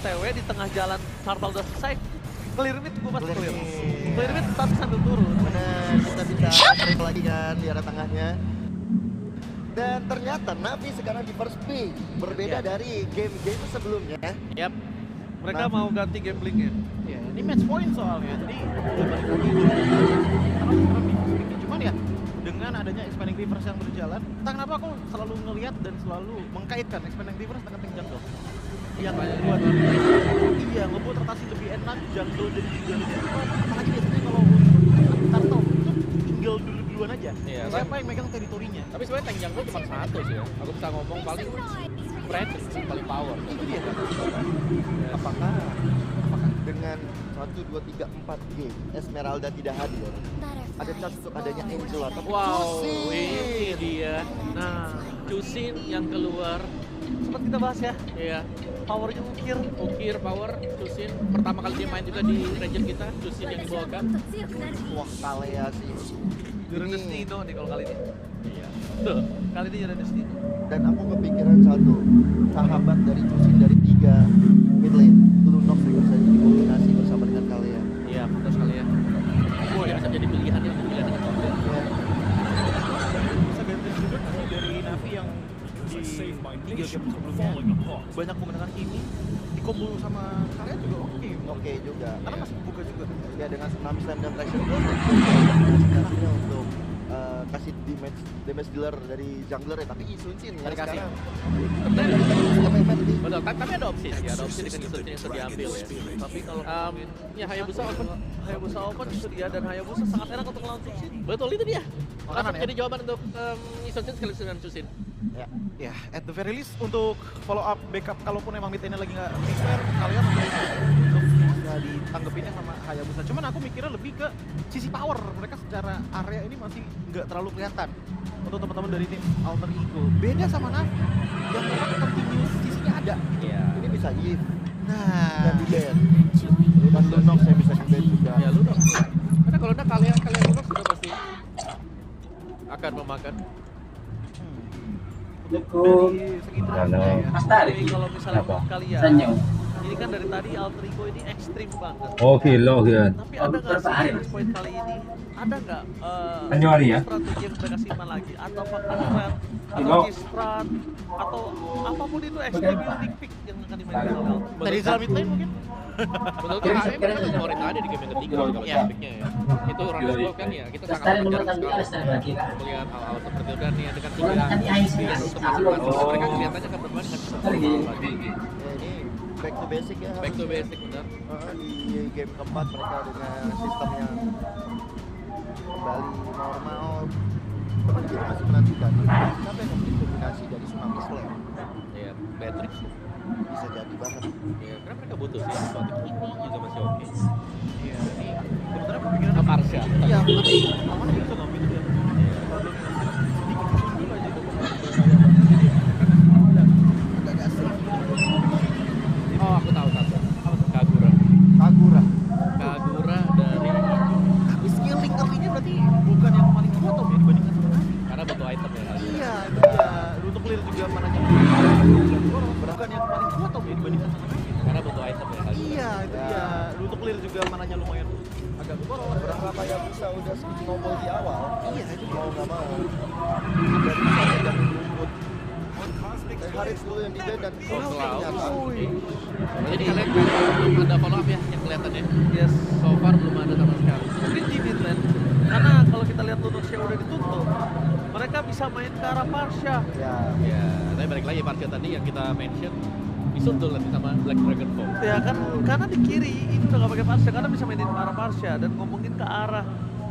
OTW di tengah jalan Turtle udah selesai, clear mid gue pasti clear. Clear mid tapi sambil turun. Bener, kita bisa break lagi kan di arah tengahnya. Dan ternyata Navi sekarang di first pick. Berbeda dari game-game sebelumnya. Yap. Mereka mau ganti gamblingnya. Ya, ini match point soalnya. Jadi balik lagi sekarang di first pick. Cuman ya dengan adanya expanding reverse yang berjalan, entah kenapa aku selalu ngelihat dan selalu mengkaitkan expanding reverse dengan tank jungle. Yang membuat ngebuat rotasi lebih enak, jungle jadi jungle. Apalagi biasanya kalau Turtle itu tinggal duluan aja. Iya, Siapa yang megang teritorinya? Tapi sebenarnya tank jungle cuma satu sih ya. Aku bisa ngomong paling Frederick sih, paling power. Itu dia. Apakah dengan 1, 2, 3, 4 game Esmeralda tidak hadir, ada chance untuk adanya Angel atau Wow, Cusin? ini dia. Nah, Cusin yang keluar. Sempat kita bahas ya. Iya. Powernya ukir power Cusin. Pertama kali dia main juga di region kita, Cusin yang dibawakan. Wah, Kalea sih. Jurus Ini. Destino nih kalau kali ini. Iya. Tuh, kali ini Jurus Destino. Dan aku kepikiran satu, sahabat dari Cusin dari 3 mid lane, Lunox yang bisa dikombinasi bersama dengan Kalea. Iya, betul sekali ya. Oh ya, bisa jadi pilihan yang pilihan yang komplit. Ya, Bisa ganti juga sih dari Navi yang di 3 game sebelumnya banyak menggunakan ini dikombo sama kalian juga oke juga. karena masih buka juga. Ya dengan tsunami slam dan traction blast hasilnya untuk kasih damage dealer dari jungler ya, tapi Isunsin ya Nggak dikasih. sekarang Betul, tapi ada opsi sih, ada opsi dengan Isunsin yang sudah diambil ya. Tapi kalau ya Hayabusa open itu dia dan Hayabusa sangat enak untuk melawan Cusin. Betul itu dia. Makanan Langsung ya? jadi jawaban untuk Isunsin sekaligus dengan Cusin. Ya, at the very least untuk follow up backup kalaupun emang mid lane-nya lagi nggak fair, kalian untuk nggak ditanggepinnya sama Hayabusa. Cuman aku mikirnya lebih ke sisi power mereka secara area ini masih nggak terlalu kelihatan untuk teman-teman dari tim Alter Ego. Beda sama Navi yang memang continuous sisinya ada. Iya. ini bisa Yves Nah, dan di band dan Lunox yang bisa di band juga. Ya lu dong. Karena kalau udah kalian Lunox sudah pasti akan memakan. dari segi draftnya ya. Mas Tarik. Tapi kalau misalnya Kenapa? kalian Senyum. ini kan dari tadi Alter Ego ini ekstrim banget. Oh, gila kan. Tapi ada nggak sih Tertarik. poin kali ini? Ada nggak Januari ya? strategi yang mereka simpan lagi? Atau faktor red, atau Halo. Kisprat, atau apapun itu ekstrim unique pick yang akan dimainkan oleh Alter. Dari Zal mid lane mungkin? Betul kan? Saya memang favorit tadi di game yang ketiga kalau Iya. picknya ya. Itu round of golf kan ya. Kita sangat Lestari jarang menurunkan sekali dia, Lestari lagi kan? melihat hal-hal seperti itu dan ya dengan tiga Menurunkan di Ais, pick Mas. untuk masuk Oh. mereka kelihatannya akan bermain dengan Lestari gini. Ya, ini back to basic ya. back to harusnya. basic benar. Di game keempat mereka dengan sistem yang kembali normal. Teman kita masih menantikan siapa yang memberi kombinasi dari Tsunami Slam. Ya, Patrick Bisa jadi banget. ya karena mereka butuh sih sesuatu ini juga masih oke. Iya, ini sebenarnya kepikiran Aparsha. iya, tapi aman bisa ngambil itu ya. Sedikit kesundur aja itu. Agak safe. Oh, aku tahu satu. Kagura. Kagura. Kagura dari Tapi skill link artinya berarti bukan yang paling kuat dong ya dibandingkan sama Navi. karena butuh item ya. Iya, itu ya. Untuk clear juga mananya bukan yang paling kuat dong ya dibandingkan sama Navi. Karena butuh item ya. Iya, itu dia. Untuk clear juga mananya lumayan agak boros. Berapa yang bisa udah snowball di awal? Iya, itu dia. Mau nggak mau. Dan bisa megang rumput. Haris dulu yang di band dan Wow. ternyata. Jadi kalian belum ada follow up ya yang kelihatan ya. Yes. So far belum ada sama sekali. Mungkin di mid lane karena kalau kita lihat Lunoxia udah ditutup, mereka bisa main ke arah Parsha. Ya. Ya, tapi balik lagi Parsha tadi yang kita mention disusul nanti sama Black Dragon Form. Ya kan, karena di kiri ini udah gak pakai Parsha karena bisa mainin ke arah Parsha dan ngomongin ke arah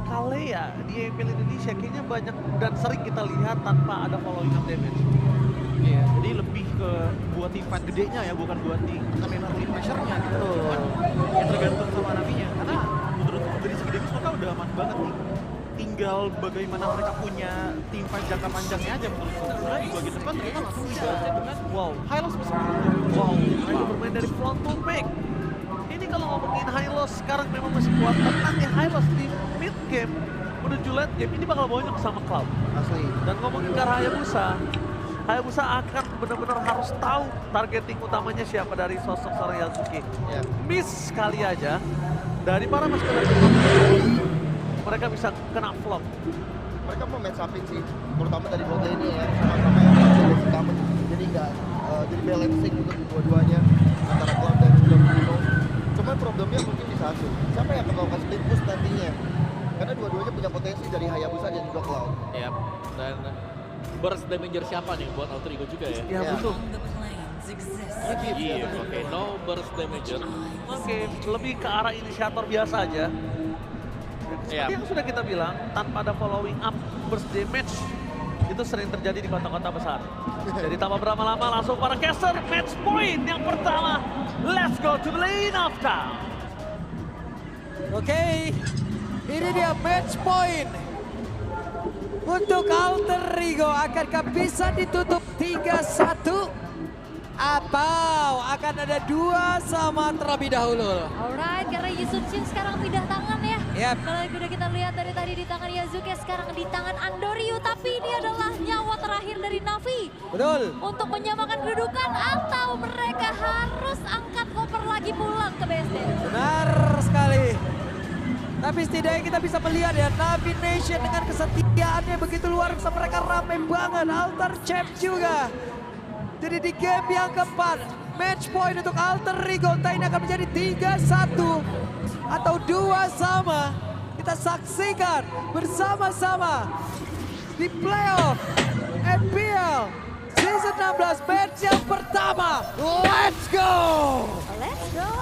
Kalea di EPL Indonesia kayaknya banyak dan sering kita lihat tanpa ada following up damage. Iya, jadi lebih ke buat tim fight gedenya ya, bukan buat di early pressure-nya gitu. Cuman ya tergantung sama Navinya. Karena menurut dari segi damage mereka udah aman banget nih. Tinggal bagaimana mereka punya tim fight jangka panjangnya aja menurutku. Karena di bagian depan mereka langsung dibalasnya dengan high loss bisa. Mereka bermain dari front to back. Ini kalau ngomongin high loss sekarang memang masih kuat, tapi nanti high loss di mid game menuju late game ini bakal banyak sama Cloud. Asli. Dan ngomongin ke arah Hayabusa Hayabusa akan benar-benar harus tahu targeting utamanya siapa dari sosok seorang Yasuke. Ya. Miss sekali aja dari para masker mereka bisa kena flop. Mereka mau match upin sih, terutama dari bot lane ya, sama-sama yang basic common. Jadi nggak jadi balancing untuk dua-duanya antara Cloud dan juga Bruno. Cuman problemnya mungkin di satu, siapa yang akan melakukan split push nantinya? Karena dua-duanya punya potensi dari Hayabusa dan juga Cloud. Yap, dan burst damager siapa nih buat Alter Ego juga ya? Ya. Betul. Iya, Oke, no burst damager. Oke, lebih ke arah inisiator biasa aja. Seperti yang sudah kita bilang, tanpa ada following up burst damage, itu sering terjadi di kota-kota besar. Jadi tanpa berapa lama langsung para caster, match point yang pertama. Let's go to the lane of town. Oke, ini dia match point untuk Alter Ego. Akankah bisa ditutup 3-1 atau akan ada 2-2 terlebih dahulu? Alright, karena Yusun Shin sekarang pindah tangan ya. Yep. Kalau udah kita lihat dari tadi di tangan Yasuke, sekarang di tangan Andoryu. Tapi ini adalah nyawa terakhir dari Navi. Betul. Untuk menyamakan kedudukan atau mereka harus angkat koper lagi pulang ke BSD. Benar sekali. Tapi setidaknya kita bisa melihat ya, Navi Nation dengan kesetiaannya begitu luar biasa. Mereka ramai banget, Alter Champ juga. Jadi di game yang keempat, match point untuk Alter Ego. Entah ini akan menjadi 3-1 atau 2-2. Kita saksikan bersama-sama di playoff NPL Season 16 match yang pertama. Let's go! Let's go!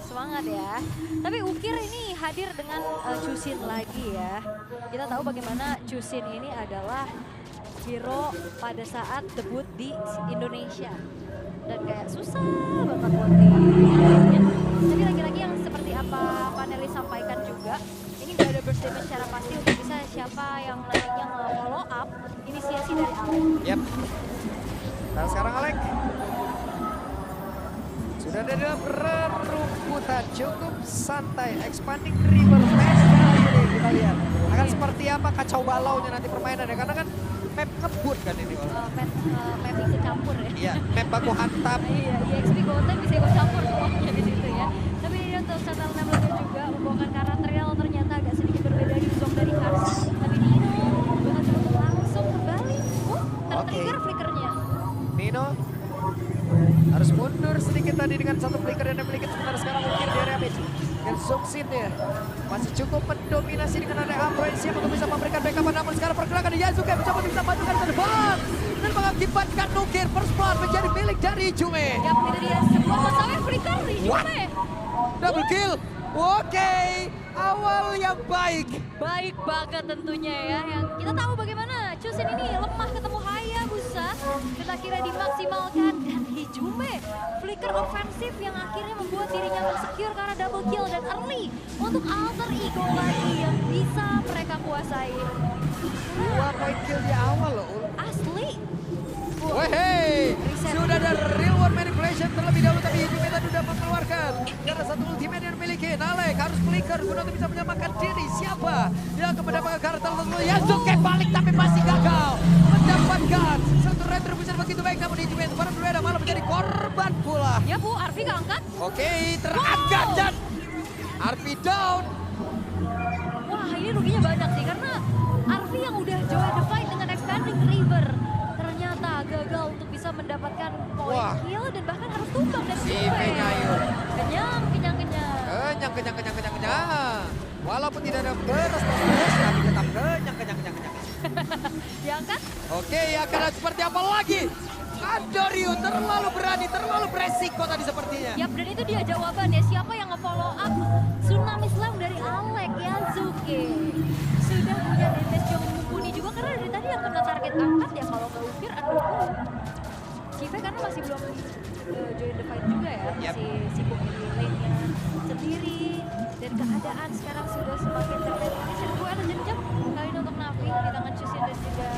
Semangat ya. Tapi Ukir ini hadir dengan Chusin lagi ya. Kita tahu bagaimana Chusin ini adalah hero pada saat debut di Indonesia. Dan kayak susah banget buat di-nya. Tapi lagi-lagi yang seperti apa panelis sampaikan juga, ini gak ada burst damage secara pasti untuk bisa siapa yang nantinya nge-follow up inisiasi dari Alek. Yep. Nah sekarang Alek sudah ada dalam rerumputan, cukup santai, expanding river match kali ini kita lihat. Akan seperti apa kacau balaunya nanti permainannya, karena kan map ngebut kan ini. Map ikut campur ya. Iya, map baku hantam. Iya, EXP Goten bisa ikut campur semuanya di situ ya. Tapi ini untuk Sentinel Member juga membawakan karakter yang ternyata agak sedikit berbeda di zone dari Kars. Tapi Nino bakal coba langsung kembali. Tertrigger flickernya. Nino harus mundur sedikit tadi dengan satu flicker yang dimiliki, sementara sekarang mungkin di area mid. Dan Suksin-nya masih cukup mendominasi dengan ada Uprise siap untuk bisa memberikan backup, namun sekarang pergerakan di Yasuke mencoba bisa majukan ke depan dan mengakibatkan Nukir first blood menjadi milik dari Jume. Yap, itu dia sebuah masalah flicker di Jume. Double kill. Oke, awal yang baik. Baik banget tentunya ya. Yang kita tahu bagaimana Chusin ini lemah ketemu Hayabusa. Kita kira dimaksimalkan dan Hijume flicker ofensif yang akhirnya membuat dirinya insecure karena double kill dan early untuk Alter Ego lagi yang bisa mereka kuasai. 2 point kill di awal loh. Asli. Wehey, sudah ada real world manipulation terlebih dahulu, tapi Hijume tadi sudah mengeluarkan karena satu ultimate yang dimiliki. Nalek harus flicker guna untuk bisa menyamakan diri. Siapa yang akan mendapatkan karakter tersebut? Yasuke balik tapi masih gagal mendapatkan satu retribution begitu baik, namun Hijume baru berbeda malah menjadi korban pula. Ya Bu, Arfi keangkat. Oke, terangkat dan Arfi down. Wah, ini ruginya banyak sih karena Arfi yang udah join the fight dengan expanding river ternyata gagal untuk bisa mendapatkan Wah. point kill dan bahkan harus tumbang dari Si Jume. Penyayur. Kenyang. Kenyang. Walaupun tidak ada beres, tapi tetap kenyang. Diangkat. Oke, akan ada seperti apa lagi? Andoryu terlalu berani, terlalu beresiko tadi sepertinya. Yap, dan itu dia jawabannya. Siapa yang nge-follow up Tsunami Slam dari Alek Yasuke. Sudah punya damage yang mumpuni juga karena dari tadi yang kena target angkat ya kalau ke Ukir aduh. Cive karena masih belum join the fight juga ya. Yap. Masih sibuk di lane-nya sendiri. Dan keadaan sekarang sudah semakin terdeteksi. Gue ada jenjang kali ini untuk Navi di tangan Chusin dan juga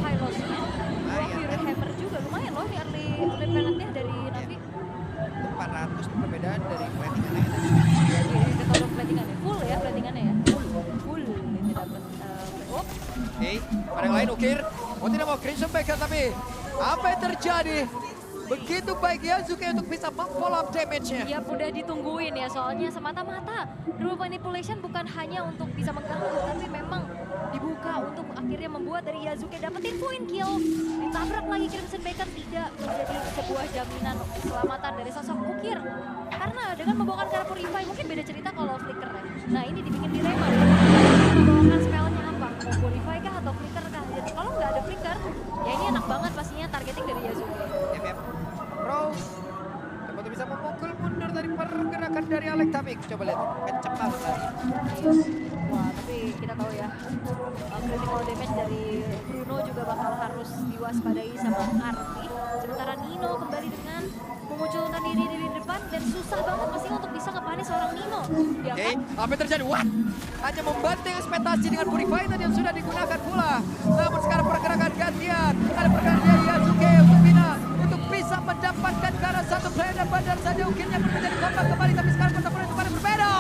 Hylos-nya. Dua Fury Hammer juga lumayan loh ini early penalty dari Navi. 400 perbedaan dari platingannya. Kita tahu platingannya full ya, platingannya ya. Full ini dapat. Oke, pada yang lain Ukir Mau tidak mau Crimson Baker, tapi apa yang terjadi? Begitu baik Yasuke untuk bisa memfollow up damage-nya. Ya udah ditungguin ya, soalnya semata-mata rule manipulation bukan hanya untuk bisa mengganggu, tapi memang dibuka untuk akhirnya membuat dari Yasuke dapetin point kill. Ditabrak lagi Crimson Baker, tidak menjadi sebuah jaminan keselamatan dari sosok Ukir. Karena dengan membawakan cara Purify, mungkin beda cerita kalau Flicker ya. Nah ini dibikin dilema, membawakan spellnya apa? Mau Purify kah atau Flicker kah? Jadi kalau nggak ada Flicker, ya ini enak banget pastinya targeting dari Yasuke. Yep. Rose dapat bisa memukul mundur dari pergerakan dari Alex Tamik. Coba lihat, kenceng banget lari. Wah, tapi kita tahu ya, critical damage dari Bruno juga bakal harus diwaspadai sama Arfi. Sementara Nino kembali dengan memunculkan diri di depan dan susah banget pastinya untuk bisa ngepanis seorang Nino. Ya Oke, kan? apa yang terjadi? Wah, hanya membanting ekspektasi dengan Purify tadi yang sudah digunakan pula. Namun sekarang pergerakan gantian. Ada pergerakan dari Yasuke untuk bisa mendapatkan ke arah satu player dan bandar saja ukirnya pun menjadi korban kembali, tapi sekarang pertempuran itu pada berbeda.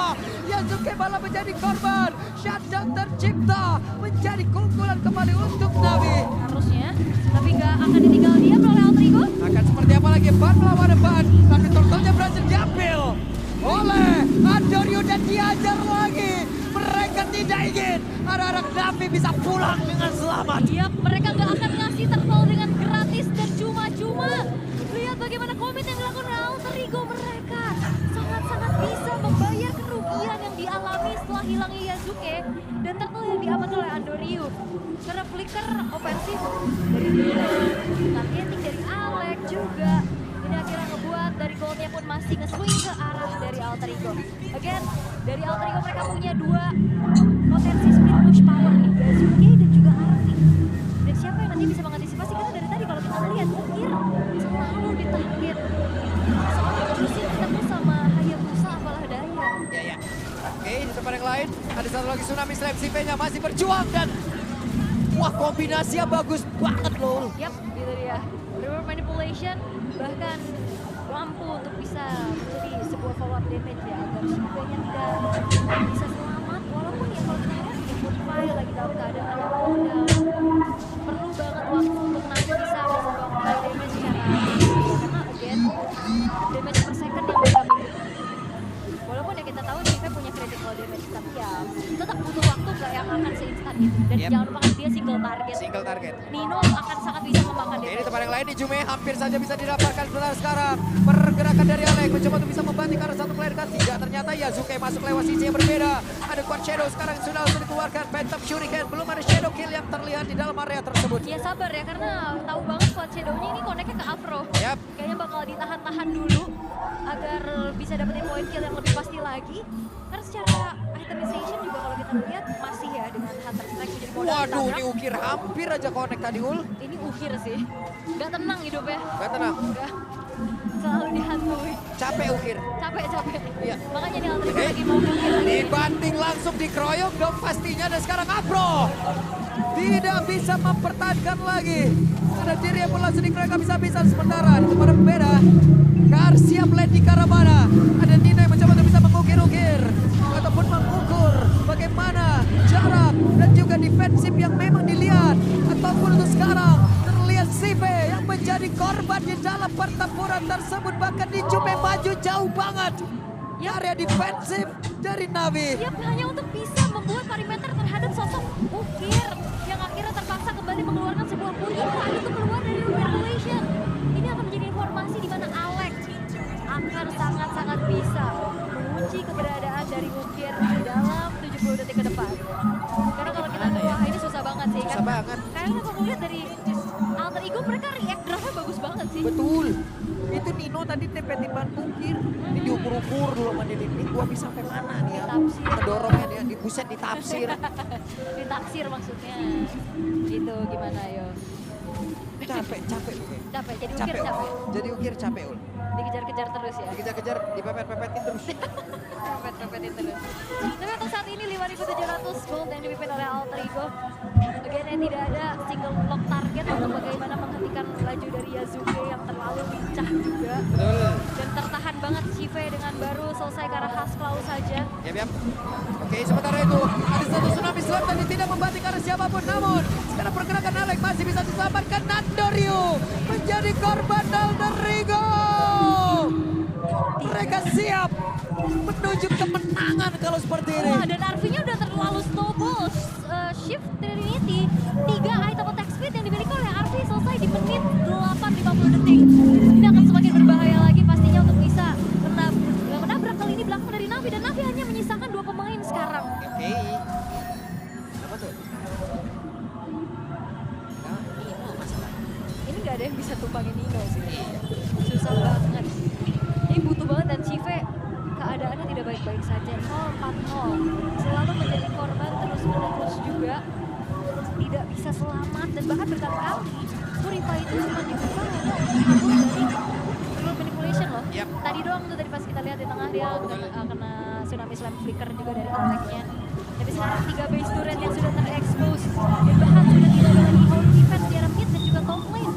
Yasuke malah menjadi korban. Shutdown tercipta menjadi keunggulan kembali untuk Navi. Harusnya, tapi nggak akan ditinggal diam oleh Alter Ego. Akan seperti apa lagi? Ban melawan ban, tapi turtle-nya berhasil diambil oleh Andorio dan diajar lagi. Mereka tidak ingin anak-anak Navi bisa pulang dengan selamat. Iya, mereka nggak akan ngasih turtle dengan gratis dan cuma-cuma. Lihat bagaimana komit yang dilakukan oleh Alter Ego, mereka sangat-sangat bisa membayar kerugian yang dialami setelah hilangnya Yasuke dan turtle yang diamankan oleh Andoryu. Karena Flicker ofensif dari Bruno, targeting dari Alex juga. Ini akhirnya ngebuat dari goldnya pun masih nge-swing ke arah dari Alter Ego. Again, dari Alter Ego mereka punya dua potensi split push power nih, Yasuke dan juga Arfi. Dan siapa yang nanti bisa mengantisipasi? Karena dari tadi kalau kita lihat Ukir selalu ditarget. Soalnya Cusin ketemu sama Hayabusa apalah daya. Ya. Oke, di tempat yang lain ada satu lagi Tsunami Slam. Sive-nya masih berjuang dan wah, kombinasinya bagus banget loh. Yap, gitu dia. River manipulation bahkan mampu untuk bisa menjadi sebuah follow up damage ya agar Shiva-nya tidak bisa selamat. Walaupun ya kalau kita lihat di Purify lagi dalam keadaan yang udah perlu banget waktu untuk nanti bisa membawakan damage secara karena again damage per second yang mereka miliki. Walaupun ya kita tahu Shiva punya critical damage, tapi ya tetap butuh waktu gak yang akan seinstan itu. Dan jangan lupakan dia single target. Single target. Nino akan sangat bisa memakan Ini damage. tempat yang lain di Jume hampir saja bisa didapatkan sekarang. Pergerakan dari Alex mencoba untuk bisa membanting karena satu player ketiga. Ternyata Yasuke masuk lewat sisi yang berbeda. Ada Quad Shadow sekarang sudah langsung dikeluarkan. Phantom Shuriken, belum ada Shadow Kill yang terlihat di dalam area tersebut. Ya sabar ya, karena tahu banget Quad Shadow-nya ini connect-nya ke Afro. Yap. Kayaknya bakal ditahan-tahan dulu agar bisa dapetin point kill yang lebih pasti lagi. Karena secara itemization juga kalau kita lihat masih ya dengan Hunter Strike menjadi modal Waduh, ditabrak. ini Ukir hampir aja connect tadi Ul. Ini Ukir sih. Gak tenang hidupnya. Gak tenang. Gak. Selalu dihantui. Capek Ukir. Capek. Iya. Makanya nih Alter Ego lagi mau Ukir lagi. Dibanting langsung dikeroyok dong pastinya, dan sekarang Afro tidak bisa mempertahankan lagi. Ada diri yang pun langsung dikeroyok habis-habisan sementara. Itu pada berbeda. Garcia melihat di Karamana. Ada Nino yang mencoba untuk bisa mengukir-ukir ataupun mengukur bagaimana jarak dan juga defensif yang memang dilihat. Ataupun untuk sekarang terlihat Sive yang menjadi korban di dalam pertempuran tersebut. Bahkan di Jume maju jauh banget. Ya, area defensif dari Navi. Yap, hanya untuk bisa membuat perimeter terhadap sosok Ukir yang akhirnya terpaksa kembali mengeluarkan sebuah purifier untuk keluar dari manipulation. Ini akan menjadi informasi di mana Alex akan sangat-sangat bisa mengunci keberadaan dari Ukir di dalam 70 detik ke depan. Karena kalau kita lihat, wah ini susah banget sih. Susah banget. Karena kalau lihat dari Alter Ego mereka react draftnya bagus banget sih. Betul. Itu Nino tadi tempetin ban Ukir. Ini diukur-ukur dulu sama dia. Ini gua bisa sampai mana nih ya? Ditafsir. Kedorongnya dia, dibuset ditafsir. Ditaksir maksudnya. Gitu gimana yo. Capek. Capek, jadi Ukir Capek. capek. Jadi Ukir capek Ul. Dikejar-kejar terus ya. Dikejar-kejar, dipepet-pepetin terus. Pepet-pepetin terus. Tapi untuk saat ini 5.700 gold yang dipimpin oleh Alter Ego. Again, tidak ada single block target untuk bagaimana menghentikan laju dari Yasuke yang terlalu lincah juga. Betul. Dan tertahan banget Shive dengan baru selesai ke arah Hasklaw saja. Yap. Oke, sementara itu ada satu Tsunami Slam tadi tidak membanting arah siapapun. Namun Karena pergerakan Alex masih bisa diselamatkan. Nandorio menjadi korban Alderigo. Mereka siap menuju kemenangan kalau seperti ini. Wah, dan RV-nya udah terlalu snowball. Shift Trinity, 3 item attack speed yang dimiliki oleh RV selesai di menit 8.50 detik. Ini akan semakin berbahaya lagi pastinya untuk bisa menabrak kali ini belakang dari Navi. Dan Navi hanya menyisakan 2 pemain sekarang. Oke. Apa tuh? Nah, Nino masalah. Ini nggak ada yang bisa tumpangin Nino sih. Susah banget. Ini butuh banget dan Chive keadaannya tidak baik-baik saja. 0-4-0. Selalu menjadi korban terus-menerus juga. Tidak bisa selamat dan bahkan berkali-kali. Purify itu cuma dibuka hanya untuk kabur dari rule manipulation loh. Yap. Tadi doang tuh tadi pas kita lihat di tengah dia kena tsunami slam flicker juga dari Alec-nya. Tapi sekarang 3 base turret yang sudah terekspos. Dan bahkan sudah tidak ada lagi own defense di arah mid dan juga top lane.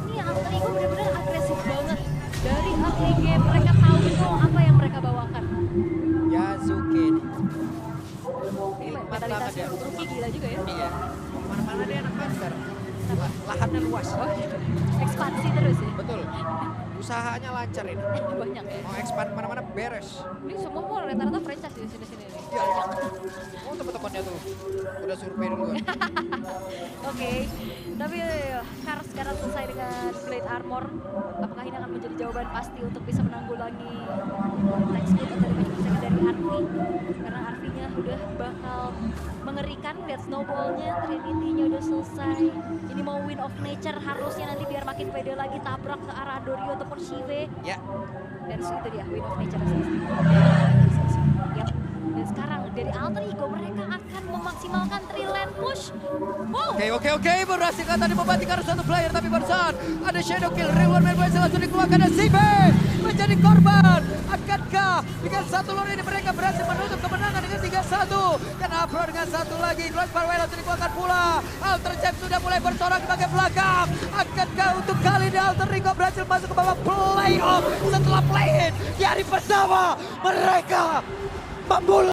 Ini Alter Ego benar-benar agresif banget. Dari early game mereka tahu betul apa yang mereka bawakan. Yazuki nih. Ini mentalitasnya rookie gila juga ya. Iya. Mana-mana dia anak main sekarang. Kenapa? Lahannya luas. Oh, ekspansi terus ya. Betul. Usahanya lancar ini. Banyak ya. Mau expand mana-mana beres. Ini semua mau rata-rata franchise di sini-sini nih. Ya. Banyak. Oh teman-temannya tuh udah survei duluan. Oke, tapi Kar sekarang selesai dengan Blade Armor. Apakah ini akan menjadi jawaban pasti untuk bisa menanggulangi attack speed atau damage persaingan dari Arvi? Karena Arvi-nya udah bakal mengerikan, lihat snowball-nya, Trinity-nya udah selesai. Ini mau win of nature harusnya nanti biar makin pede lagi tabrak ke arah Dorio ataupun Shive. Ya. Dan itu dia win of nature selesai. Yap. Dan sekarang dari Alter Ego mereka akan memaksimalkan 3 lane push. Wow. Oke, berhasilkan tadi mematikan satu player tapi barusan ada shadow kill. Reward Man Boys langsung dikeluarkan dan Sibe menjadi korban. Akankah dengan satu lore ini mereka berhasil menutup kemenangan dengan 3-1? Dan Afro dengan satu lagi. Grand Farewell langsung dikeluarkan pula. Alter Jam sudah mulai bersorak di bagian belakang. Akankah untuk kali ini Alter Ego berhasil masuk ke babak playoff setelah play-in di hari pertama mereka memulai